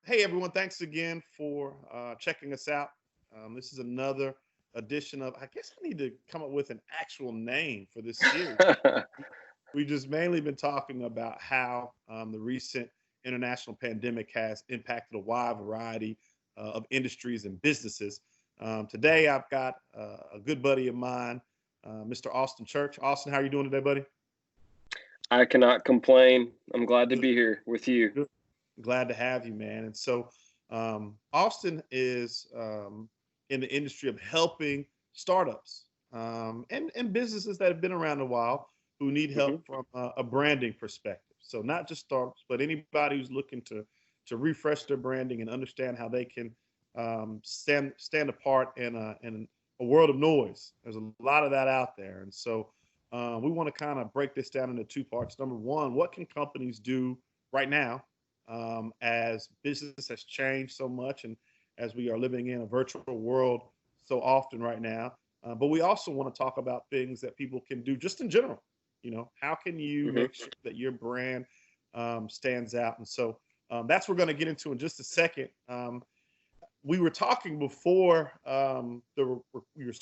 Hey, everyone. Thanks again for checking us out. This is another edition of, I guess I need to come up with an actual name for this series. We've just mainly been talking about how the recent international pandemic has impacted a wide variety of industries and businesses. Today, I've got a good buddy of mine, Mr. Austin Church. Austin, how are you doing today, buddy? I cannot complain. I'm glad to Good. be here with you. Good. Glad to have you, man. And so, Austin is in the industry of helping startups and businesses that have been around a while who need help hmm from a branding perspective. So, not just startups, but anybody who's looking to refresh their branding and understand how they can stand apart in a world of noise. There's a lot of that out there, and so we want to kind of break this down into two parts. Number one, what can companies do right now as business has changed so much and as we are living in a virtual world so often right now. But we also want to talk about things that people can do just in general. How can you hmm make sure that your brand stands out? And so that's what we're going to get into in just a second. We were talking before we were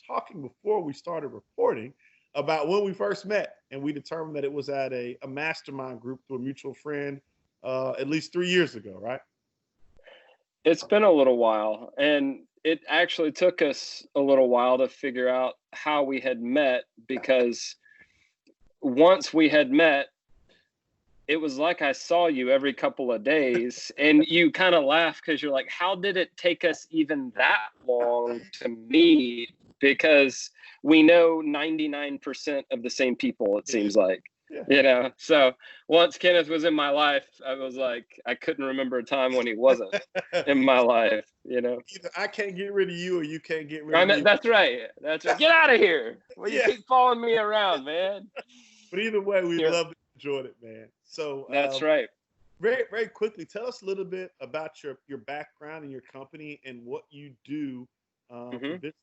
talking before we started recording about when we first met, and we determined that it was at a mastermind group through a mutual friend at least 3 years ago, right? It's been a little while, and it actually took us a little while to figure out how we had met because once we had met, it was like I saw you every couple of days, and you kind of laugh because you're like, how did it take us even that long to meet? Because we know 99% of the same people, it Yeah, seems like. yeah. So once Kenneth was in my life, I was like, I couldn't remember a time when he wasn't in my life. Either I can't get rid of you or you can't get rid I of know, me. that's right. That's right. Get out of here. Well, you Yeah, keep following me around, man. but either way, we Yeah, love to enjoy it, man. So that's right. very very quickly, tell us a little bit about your background and your company and what you do for hmm business.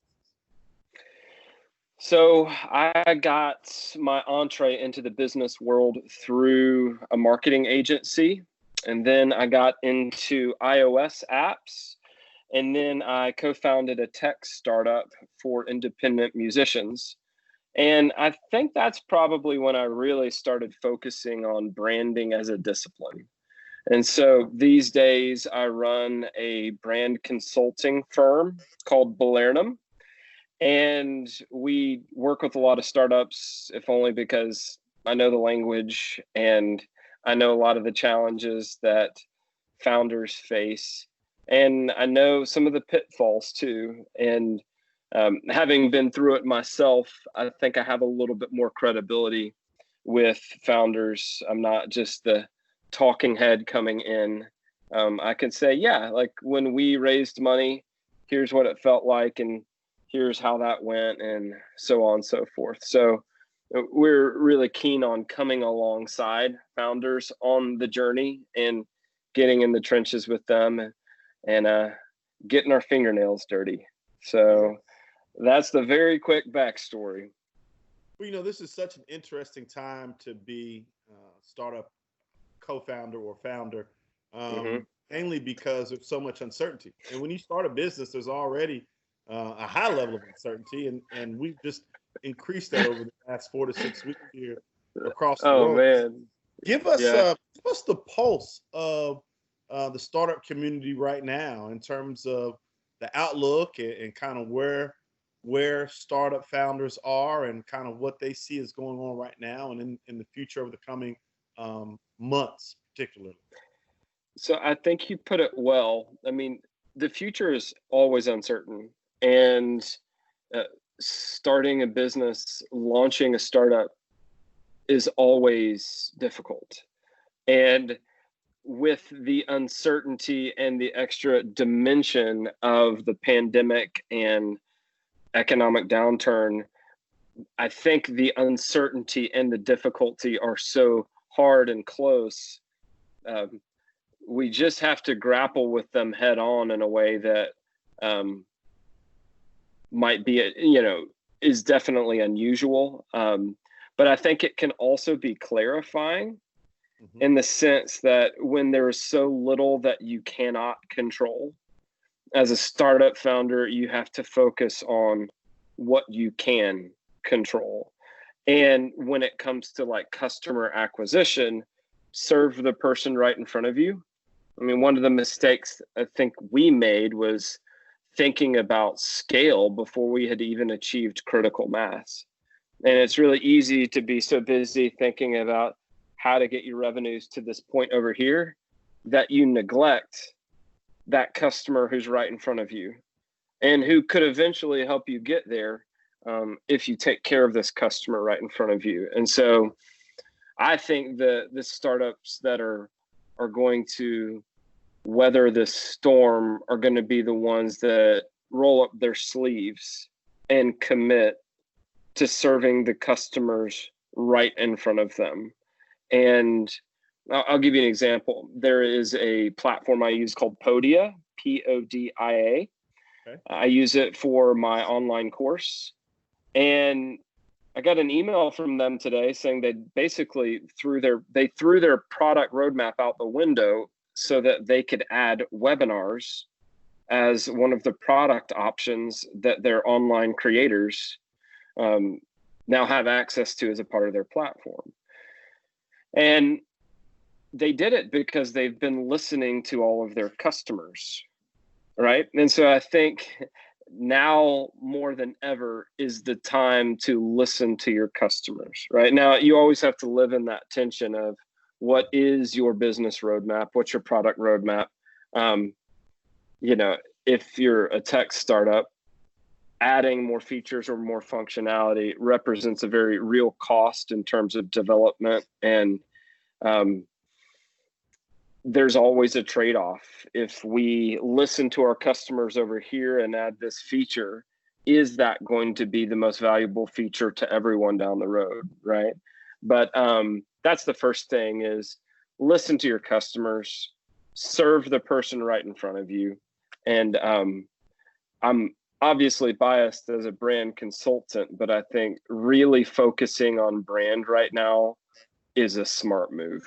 So I got my entree into the business world through a marketing agency, and then I got into iOS apps, and then I co-founded a tech startup for independent musicians. And I think that's probably when I really started focusing on branding as a discipline. And so these days I run a brand consulting firm called Balernum, and we work with a lot of startups, if only because I know the language and I know a lot of the challenges that founders face. And I know some of the pitfalls too. And having been through it myself, I think I have a little bit more credibility with founders. I'm not just the talking head coming in. I can say, yeah, like when we raised money, here's what it felt like, and here's how that went, and so on and so forth. So we're really keen on coming alongside founders on the journey and getting in the trenches with them and getting our fingernails dirty. Yeah. So that's the very quick backstory. Well, this is such an interesting time to be startup co-founder or founder, hmm mainly because there's so much uncertainty. And when you start a business, there's already a high level of uncertainty, and we've just increased that over the last 4 to 6 weeks here across the Oh world. man, yeah. Give us the pulse of the startup community right now in terms of the outlook and kind of where startup founders are and kind of what they see is going on right now and in the future of the coming months, particularly. So I think you put it well. I mean, the future is always uncertain, and uh, starting a business, launching a startup is always difficult. And with the uncertainty and the extra dimension of the pandemic and economic downturn, I think the uncertainty and the difficulty are so hard and close. Um, we just have to grapple with them head on in a way that um, might be, is definitely unusual. But I think it can also be clarifying Mhm. in the sense that when there is so little that you cannot control, as a startup founder, you have to focus on what you can control. And when it comes to like customer acquisition, serve the person right in front of you. I mean, one of the mistakes I think we made was thinking about scale before we had even achieved critical mass. And it's really easy to be so busy thinking about how to get your revenues to this point over here that you neglect that customer who's right in front of you and who could eventually help you get there, if you take care of this customer right in front of you. And so I think the startups that are going to weather this storm are going to be the ones that roll up their sleeves and commit to serving the customers right in front of them. And I'll give you an example. There is a platform I use called Podia, Podia. Okay. I use it for my online course. And I got an email from them today saying they basically threw their product roadmap out the window so that they could add webinars as one of the product options that their online creators now have access to as a part of their platform. And they did it because they've been listening to all of their customers, right? And so I think now more than ever is the time to listen to your customers, right? Now, you always have to live in that tension of what is your business roadmap? What's your product roadmap? You know, if you're a tech startup, adding more features or more functionality represents a very real cost in terms of development. And there's always a trade-off. If we listen to our customers over here and add this feature, is that going to be the most valuable feature to everyone down the road, right? But that's the first thing, is listen to your customers, serve the person right in front of you. And I'm obviously biased as a brand consultant, but I think really focusing on brand right now is a smart move.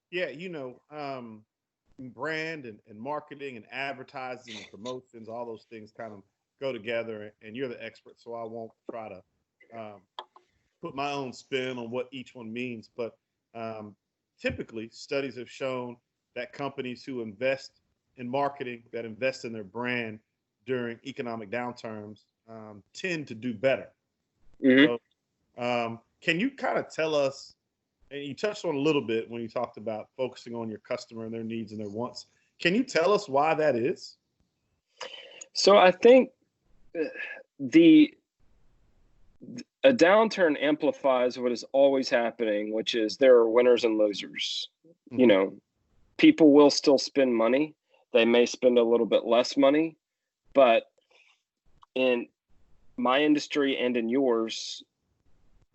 Yeah, brand and marketing and advertising and promotions, all those things kind of go together. And you're the expert, so I won't try to put my own spin on what each one means. But typically, studies have shown that companies who invest in marketing, that invest in their brand during economic downturns, tend to do better. Mm-hmm. So, can you kind of tell us? And you touched on a little bit when you talked about focusing on your customer and their needs and their wants. Can you tell us why that is? So I think the a downturn amplifies what is always happening, which is there are winners and losers. Mm-hmm. You know, people will still spend money. They may spend a little bit less money, but in my industry and in yours,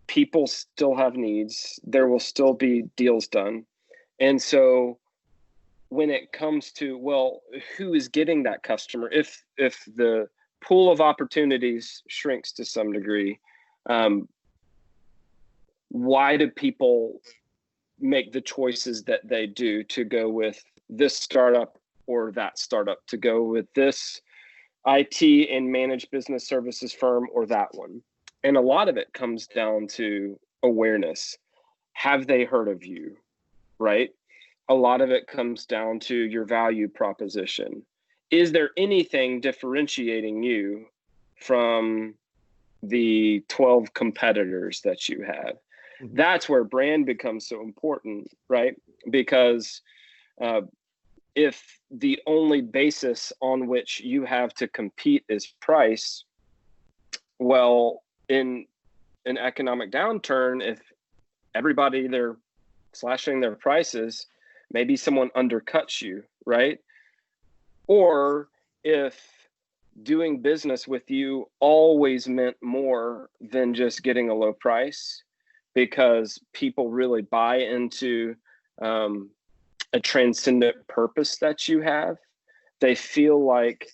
people still have needs. There will still be deals done. And so when it comes to, well, who is getting that customer, if the pool of opportunities shrinks to some degree, why do people make the choices that they do to go with this startup or that startup, to go with this IT and managed business services firm or that one? And a lot of it comes down to awareness. Have they heard of you, right? A lot of it comes down to your value proposition. Is there anything differentiating you from the 12 competitors that you have? Mm-hmm. That's where brand becomes so important, right? Because if the only basis on which you have to compete is price, well, in an economic downturn, if everybody, they're slashing their prices, maybe someone undercuts you, right? Or if doing business with you always meant more than just getting a low price, because people really buy into a transcendent purpose that you have. They feel like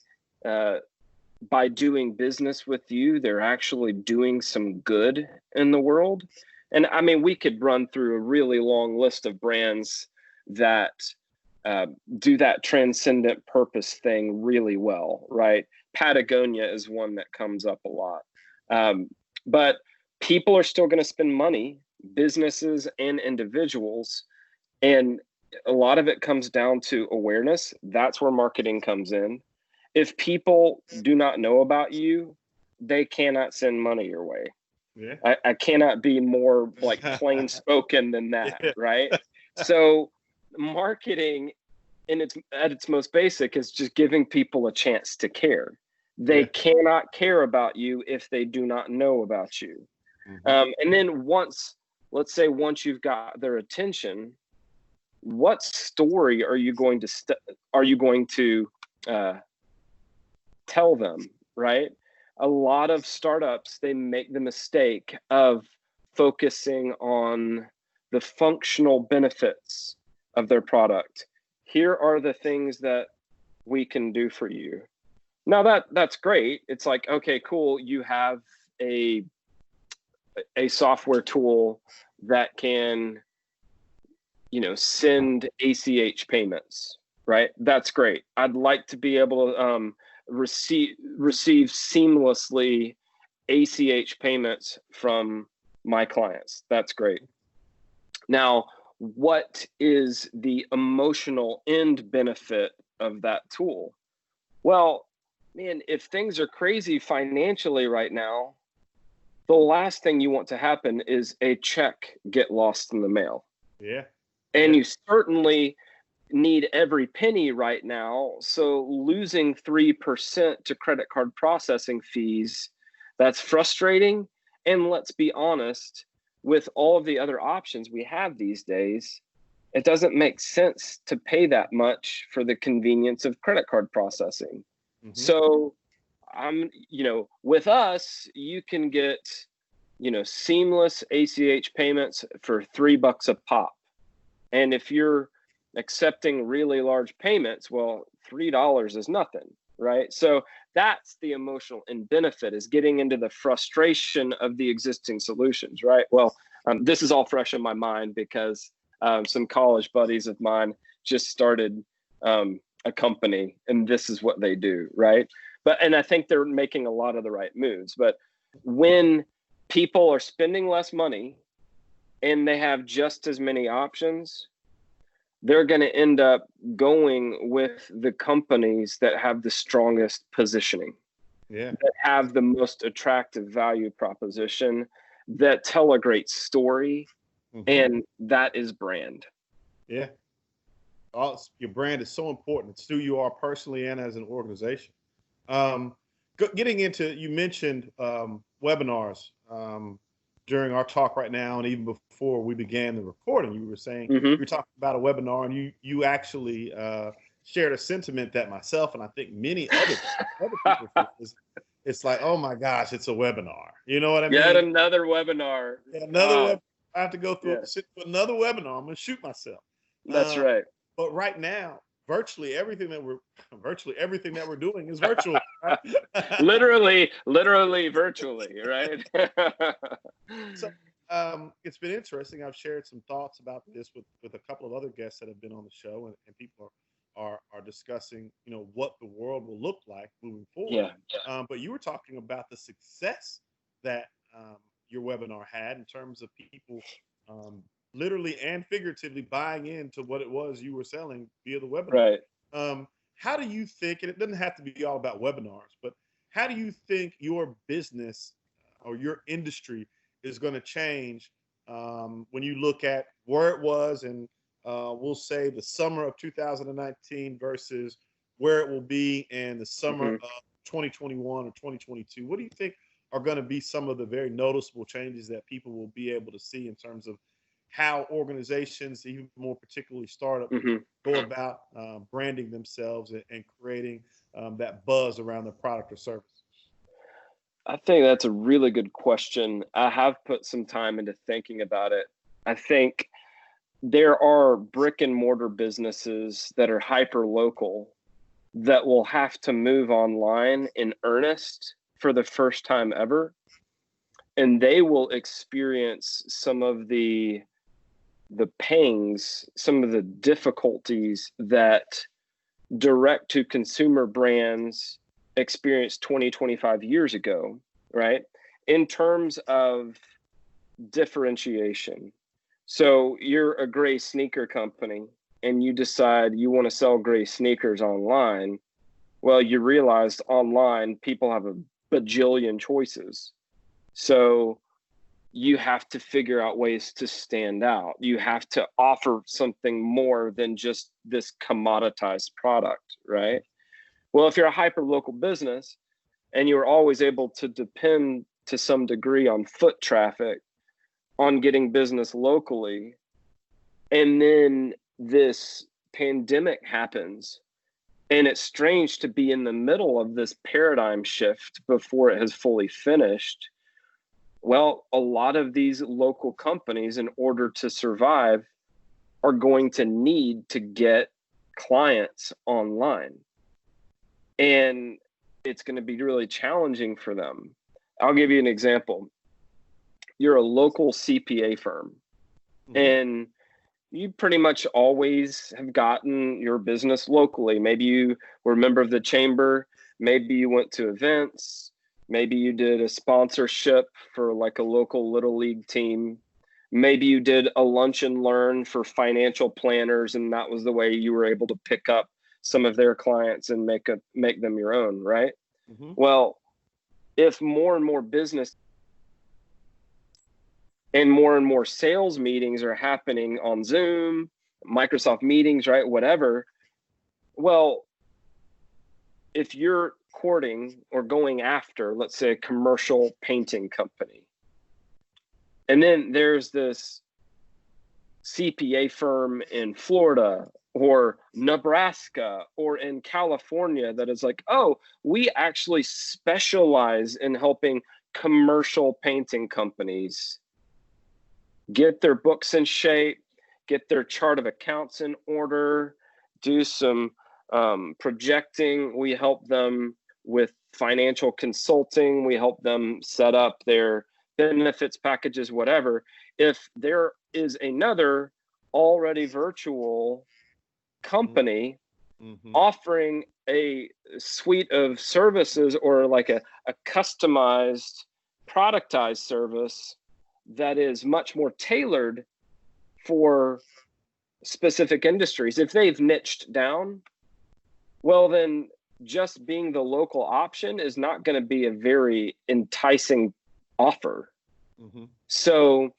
by doing business with you, they're actually doing some good in the world. And I mean, we could run through a really long list of brands that do that transcendent purpose thing really well, right? Patagonia is one that comes up a lot. But people are still going to spend money, businesses and individuals. And a lot of it comes down to awareness. That's where marketing comes in. If people do not know about you, they cannot send money your way. Yeah. I cannot be more like plain spoken than that, Yeah. right? So marketing at its most basic is just giving people a chance to care. They cannot care about you if they do not know about you. And then let's say once you've got their attention, what story are you going to tell them, right? A lot of startups, they make the mistake of focusing on the functional benefits of their product. Here are the things that we can do for you. Now that's great. It's like, okay, cool. You have a software tool that can, send ACH payments, right? That's great. I'd like to be able to receive seamlessly ACH payments from my clients. That's great. Now, what is the emotional end benefit of that tool? Well, man, if things are crazy financially right now, the last thing you want to happen is a check get lost in the mail. Yeah. And you certainly need every penny right now. So losing 3% to credit card processing fees, that's frustrating. And let's be honest, with all of the other options we have these days, it doesn't make sense to pay that much for the convenience of credit card processing. So with us, you can get, seamless ACH payments for $3 a pop. And if you're accepting really large payments, well, $3 is nothing, right? So that's the emotional and benefit, is getting into the frustration of the existing solutions, right? Well, this is all fresh in my mind because some college buddies of mine just started a company, and this is what they do, right? And I think they're making a lot of the right moves. But when people are spending less money and they have just as many options, they're going to end up going with the companies that have the strongest positioning, that have the most attractive value proposition, that tell a great story, and that is brand. Yeah. Your brand is so important. It's who you are personally and as an organization. Getting into, you mentioned webinars during our talk right now, and even before we began the recording, you were saying you were talking about a webinar, and you actually shared a sentiment that myself and I think many other people feel. It's like, oh my gosh, it's a webinar. You know what I mean? Yet another webinar. Webinar. I have to go through another webinar. I'm going to shoot myself. That's right. But right now, virtually everything that we're doing is virtual. Right? literally virtually, right? So it's been interesting. I've shared some thoughts about this with a couple of other guests that have been on the show, and people are discussing, what the world will look like moving forward. But you were talking about the success that your webinar had in terms of people literally and figuratively buying into what it was you were selling via the webinar. Right. How do you think, and it doesn't have to be all about webinars, but how do you think your business or your industry is going to change when you look at where it was in, we'll say, the summer of 2019 versus where it will be in the summer of 2021 or 2022? What do you think are going to be some of the very noticeable changes that people will be able to see in terms of how organizations, even more particularly startups, go about branding themselves and creating that buzz around their product or service? I think that's a really good question. I have put some time into thinking about it. I think there are brick and mortar businesses that are hyper local that will have to move online in earnest for the first time ever. and they will experience some of the pangs, some of the difficulties that direct to consumer brands experienced 20, 25 years ago, right? In terms of differentiation. So you're a gray sneaker company and you decide you want to sell gray sneakers online. Well, you realized online people have a bajillion choices. So you have to figure out ways to stand out. You have to offer something more than just this commoditized product, right? Well, if you're a hyper local business and you're always able to depend to some degree on foot traffic, on getting business locally, and then this pandemic happens, and it's strange to be in the middle of this paradigm shift before it has fully finished. Well, a lot of these local companies, in order to survive, are going to need to get clients online. And it's going to be really challenging for them. I'll give you an example. You're a local CPA firm, and you pretty much always have gotten your business locally. Maybe you were a member of the chamber. Maybe you went to events. Maybe you did a sponsorship for like a local little league team. Maybe you did a lunch and learn for financial planners, and that was the way you were able to pick up some of their clients and make them your own, right? Well, if more and more business and more sales meetings are happening on Zoom, Microsoft Meetings, right? Whatever. Well, if you're courting or going after, let's say, a commercial painting company, and then there's this CPA firm in Florida or Nebraska or in California that is like, oh, we actually specialize in helping commercial painting companies get their books in shape, get their chart of accounts in order, do some projecting. We help them with financial consulting. We help them set up their benefits packages, whatever. If there is another already virtual company offering a suite of services or like a customized, productized service that is much more tailored for specific industries, if they've niched down, well, then just being the local option is not going to be a very enticing offer. So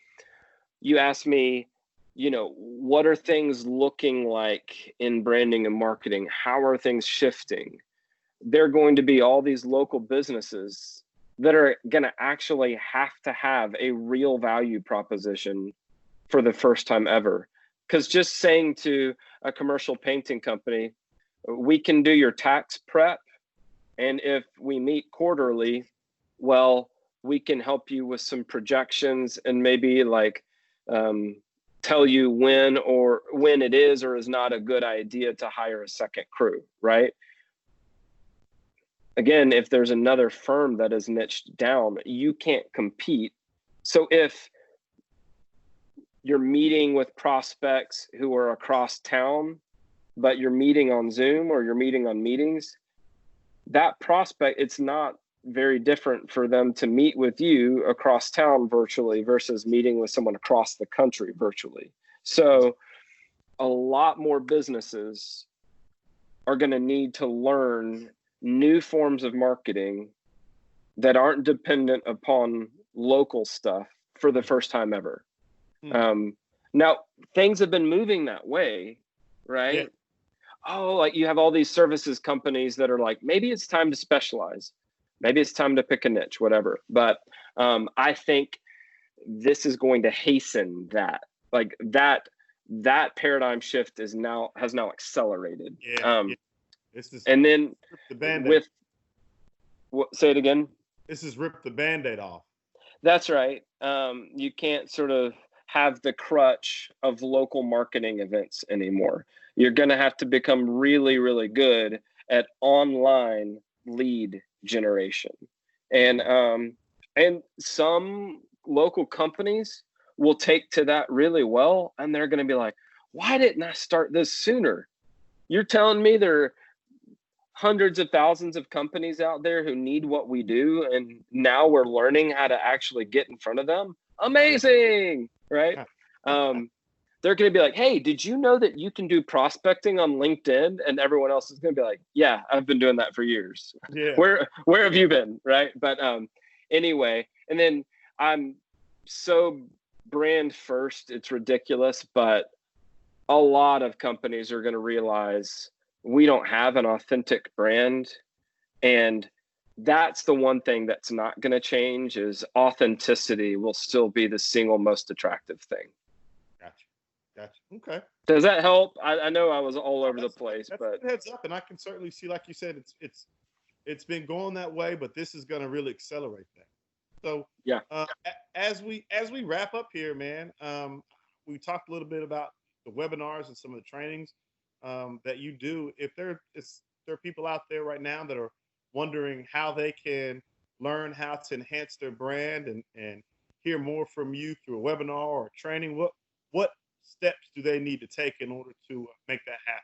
you ask me, what are things looking like in branding and marketing? How are things shifting? There are going to be all these local businesses that are going to actually have to have a real value proposition for the first time ever. Because just saying to a commercial painting company, we can do your tax prep, and if we meet quarterly, well, we can help you with some projections and maybe like tell you when it is or is not a good idea to hire a second crew, right? Again, if there's another firm that is niched down, you can't compete. So if you're meeting with prospects who are across town, but you're meeting on Zoom or you're meeting on meetings, that prospect, it's not very different for them to meet with you across town virtually versus meeting with someone across the country virtually. So a lot more businesses are going to need to learn new forms of marketing that aren't dependent upon local stuff for the first time ever. Now, things have been moving that way, right? Yeah. Oh, like you have all these services companies that are like, maybe it's time to specialize. Maybe it's time to pick a niche, whatever. But I think this is going to hasten that. Like that paradigm shift has now accelerated. Yeah. This is and then the Band-Aid. Say it again. This is rip the Band-Aid off. That's right. You can't sort of have the crutch of local marketing events anymore. You're going to have to become really, really good at online lead generation. And And some local companies will take to that really well, and they're going to be like, why didn't I start this sooner? You're telling me there are hundreds of thousands of companies out there who need what we do, and now we're learning how to actually get in front of them? Amazing, right? They're going to be like, hey, did you know that you can do prospecting on LinkedIn? And everyone else is going to be like, yeah, I've been doing that for years. Yeah. Where have you been? Right. But anyway, and then I'm so brand first, it's ridiculous, but a lot of companies are going to realize we don't have an authentic brand. And that's the one thing that's not going to change, is authenticity will still be the single most attractive thing. Gotcha. Okay. Does that help? I know I was all over the place, but heads up, and I can certainly see, like you said, it's been going that way, but this is going to really accelerate that. So yeah. As we wrap up here, man, we talked a little bit about the webinars and some of the trainings that you do. If there are people out there right now that are wondering how they can learn how to enhance their brand and hear more from you through a webinar or a training, what steps do they need to take in order to make that happen?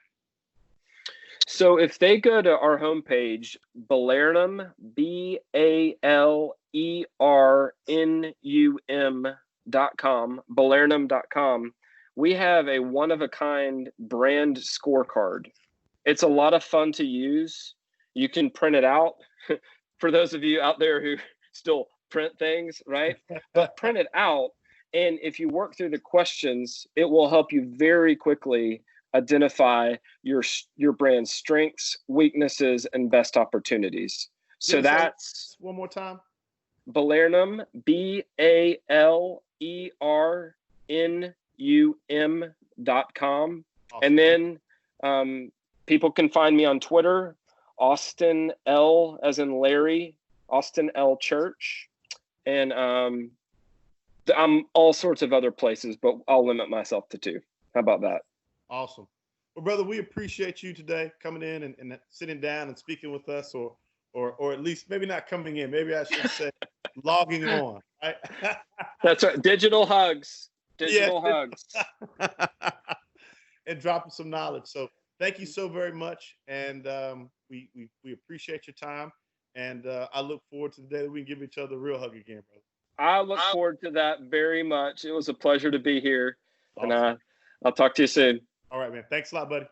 So if they go to our homepage, Balernum, BALERNUM.com, Balernum.com, we have a one-of-a-kind brand scorecard. It's a lot of fun to use. You can print it out. For those of you out there who still print things, right? But print it out. And if you work through the questions, it will help you very quickly identify your brand's strengths, weaknesses, and best opportunities. So that's one more time. Balernum, BALERNUM.com. Awesome. And then people can find me on Twitter, Austin L as in Larry, Austin L Church. And I'm all sorts of other places, but I'll limit myself to 2. How about that? Awesome. Well, brother, we appreciate you today coming in and sitting down and speaking with us, or at least maybe not coming in. Maybe I should say logging on. Right? That's right. Digital hugs. Hugs. And dropping some knowledge. So thank you so very much. And we appreciate your time. And I look forward to the day that we can give each other a real hug again, brother. I look forward to that very much. It was a pleasure to be here. Awesome. And I'll talk to you soon. All right, man. Thanks a lot, buddy.